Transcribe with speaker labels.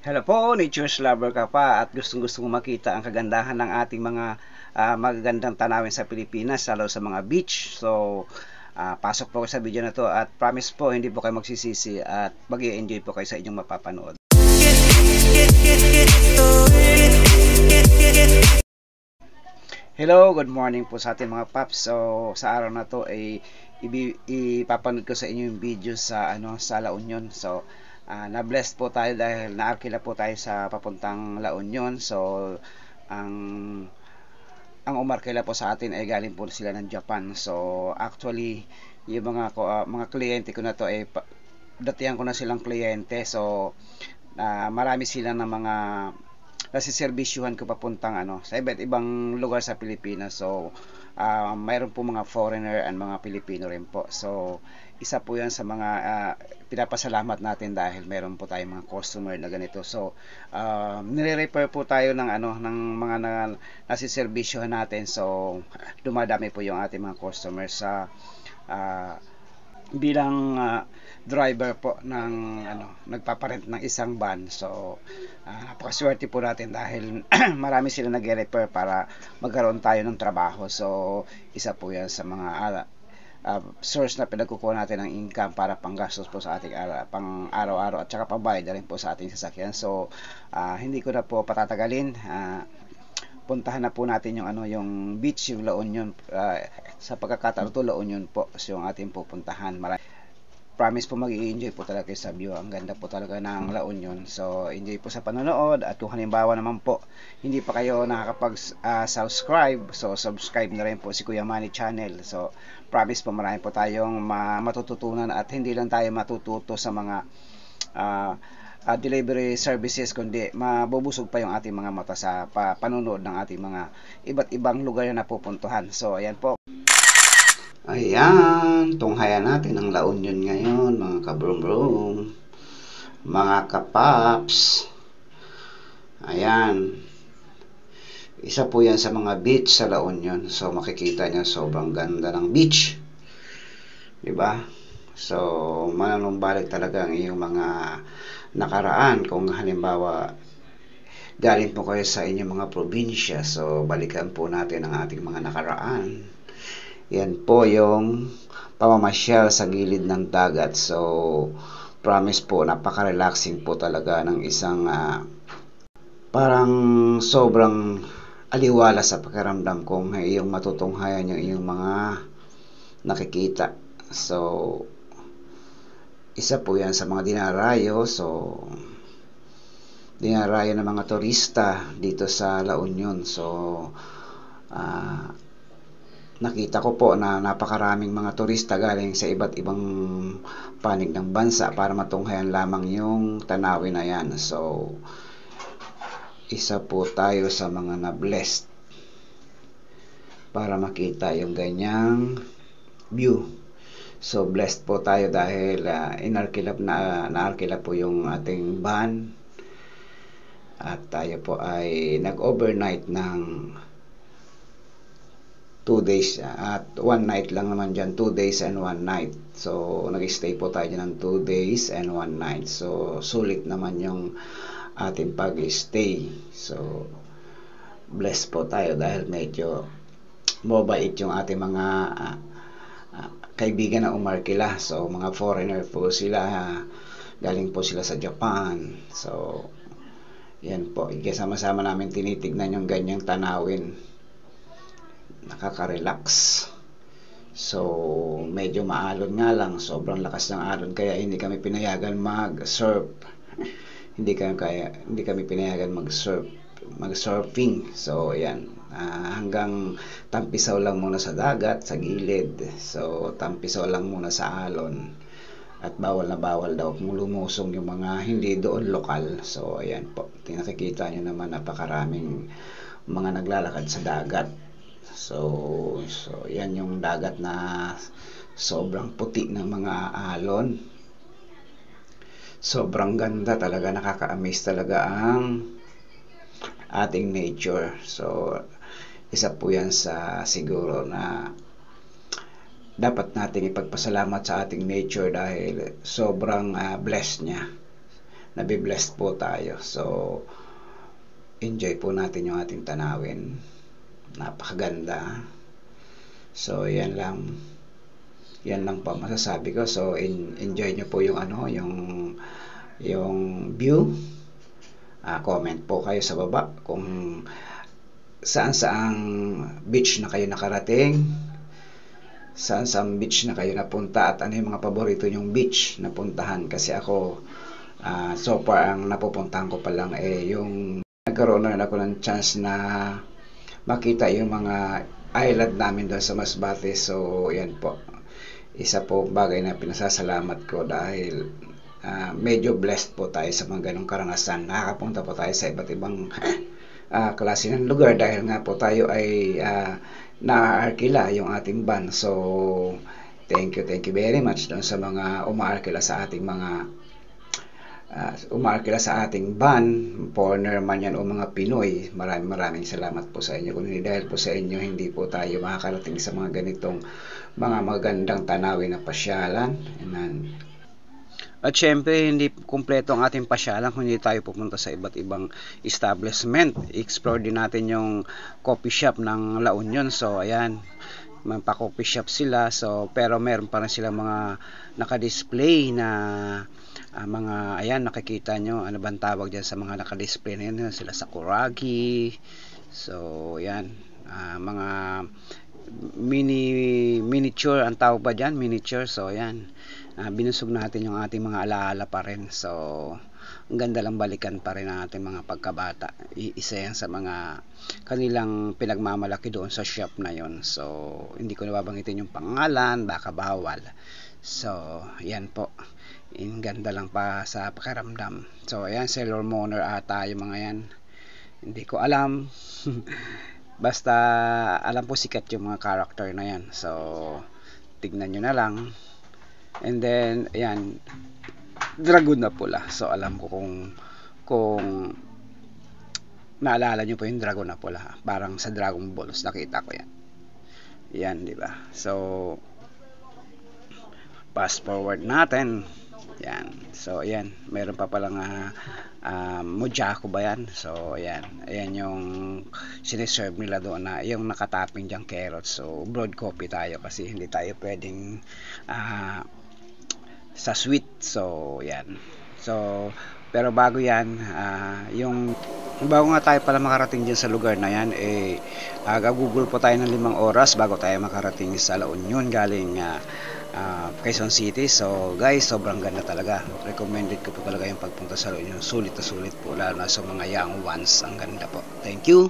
Speaker 1: Hello po, nature's lover ka pa at gustong-gusto mo makita ang kagandahan ng ating mga magagandang tanawin sa Pilipinas, lalo sa mga beach. So, pasok po sa video na to at promise po hindi po kayo magsisisi at mag-i-enjoy po kayo sa inyong mapapanood. Hello, good morning po sa ating mga paps. So, sa araw na to ay ipapanood ko sa inyo yung video sa sa La Union. So, na-blessed po tayo dahil naarkila po tayo sa papuntang La Union. So, ang umarkila po sa atin ay galing po sila ng Japan. So, actually, yung mga kliyente ko na to ay datihan ko na silang kliyente. So, marami sila ng mga nasiserbisyuhan ko papuntang sa iba't ibang lugar sa Pilipinas. So, mayroon po mga foreigner and mga Pilipino rin po. So, isa po yan sa mga pinapasalamat natin dahil meron po tayong mga customer na ganito. So, nire-refer po tayo ng ng mga nasiserbisyuhan natin. So, dumadami po yung ating mga customers sa bilang driver po ng nagpaparent ng isang van. So, napakaswerte po natin dahil marami sila nag-refer para magkaroon tayo ng trabaho. So, isa po yan sa mga source na pinagkukuha natin ng income para panggastos po sa ating pang araw-araw at saka pambayad na rin po sa ating sasakyan. So, hindi ko na po patatagalin. Puntahan na po natin yung beach, yung La Union. Sa pagkakataon to, La Union po yung ating pupuntahan. Promise po mag-i-enjoy po talaga sa view. Ang ganda po talaga ng La Union. So, enjoy po sa panonood. At kung halimbawa naman po, hindi pa kayo nakakapag-subscribe, so subscribe na rin po si Kuya Manny Channel. So, promise po marami po tayong matututunan at hindi lang tayo matututo sa mga delivery services, kundi mabubusog pa yung ating mga mata sa panonood ng ating mga iba't ibang lugar na napupuntuhan. So, ayan po. Ayan, tunghayan natin ang La Union ngayon, mga kabrum-brum, mga kapaps. Ayan, isa po yan sa mga beach sa La Union. So, makikita niyo sobrang ganda ng beach, diba? So, mananumbalik talaga ang iyong mga nakaraan. Kung halimbawa galing po kayo sa inyong mga probinsya, so balikan po natin ang ating mga nakaraan. Yan po yung pamamasyal sa gilid ng dagat. So, promise po, napaka-relaxing po talaga ng isang parang sobrang aliwala sa pakiramdam kung iyong matutunghayan yung iyong mga nakikita. So, isa po yan sa mga dinarayo. So, dinarayo ng mga turista dito sa La Union. So, nakita ko po na napakaraming mga turista galing sa iba't ibang panig ng bansa para matunghayan lamang yung tanawin na yan. So, isa po tayo sa mga na-blessed para makita yung ganyang view. So, blessed po tayo dahil naarkilap po yung ating van at tayo po ay nag-overnight ng 2 days at 1 night lang naman dyan, 2 days and 1 night. So, nag-stay po tayo dyan ng 2 days and 1 night. So, sulit naman yung ating pag-stay. So, blessed po tayo dahil medyo mabait yung ating mga kaibigan na umarkila. So, mga foreigner po sila, galing po sila sa Japan. So, yan po, ikasama-sama namin tinitignan yung ganyang tanawin. Nakaka-relax. So, medyo maalon nga lang, sobrang lakas ng alon kaya hindi kami pinayagan mag-surf. hindi kami pinayagan mag-surfing. So, ayan, hanggang tampisaw lang muna sa dagat, sa gilid. So, tampisaw lang muna sa alon. At bawal na bawal daw kung lumusong yung mga hindi doon lokal. So, ayan po, nakikita nyo naman napakaraming mga naglalakad sa dagat. So yan yung dagat na sobrang puti ng mga alon. Sobrang ganda talaga, nakaka-amaze talaga ang ating nature. So, isa po yan sa siguro na dapat nating ipagpasalamat sa ating nature dahil sobrang blessed niya. nabiblessed po tayo. So, enjoy po natin yung ating tanawin. Napakaganda. So, yan lang. Yan lang po masasabi ko. So, enjoy nyo po yung yung view. Comment po kayo sa baba kung saan-saang beach na kayo nakarating, saan-saang beach na kayo napunta, at ano yung mga paborito nyong beach na puntahan. Kasi ako, so far ang napupuntahan ko pa lang yung nagkaroon na ako ng chance na makita yung mga island namin doon sa Masbate. So yan po, isa po bagay na pinasasalamat ko dahil medyo blessed po tayo sa mga ganong karanasan. Nakakapunta po tayo sa iba't ibang klase ng lugar dahil nga po tayo ay naarkila yung ating van. So thank you very much doon sa mga umaarkila sa ating van, foreigner man yan o mga Pinoy. Maraming salamat po sa inyo. Kung hindi dahil po sa inyo, hindi po tayo makakarating sa mga ganitong mga magandang tanawin na pasyalan. At syempre, hindi kumpleto ang ating pasyalan kung hindi tayo pupunta sa iba't ibang establishment. Explore din natin yung coffee shop ng La Union. So ayan, may pa-coffee shop sila. So pero meron pa rin sila mga naka-display na mga, ayan, nakikita nyo, ano bang tawag dyan sa mga naka-display na yun, sila sakuragi. So ayan, mga miniature ang tawag ba dyan, miniature. So ayan, binusog natin yung ating mga alaala pa rin. So ang ganda lang balikan pa rin ang ating mga pagkabata. Isa yan sa mga kanilang pinagmamalaki doon sa shop na yon. So hindi ko nababanggitin yung pangalan, baka bawal. So yan po, ang ganda lang pa sa pakiramdam. So ayan, Sailor Moon ata yung mga yan, hindi ko alam. Basta alam po sikat yung mga character na yan. So tignan nyo na lang. And then ayan, dragon na pula. So alam ko kung naalala nyo po yung dragon na pula, parang sa Dragon Balls nakita ko yan. Yan, di ba? So fast forward natin. Yan. So ayan, mayroon pa palang mojako ba yan? So ayan yung siniserve nila doon na yung nakatapping diyang carrots. So broad coffee tayo kasi hindi tayo pwedeng sa sweet. So yan. So pero bago yan, bago nga tayo pala makarating dyan sa lugar na yan, gagugol po tayo ng 5 oras bago tayo makarating sa La Union galing Quezon City. So guys, sobrang ganda talaga. Recommended ko po talaga yung pagpunta sa La Union. Sulit na sulit po, lalo na sa mga young ones. Ang ganda po. Thank you.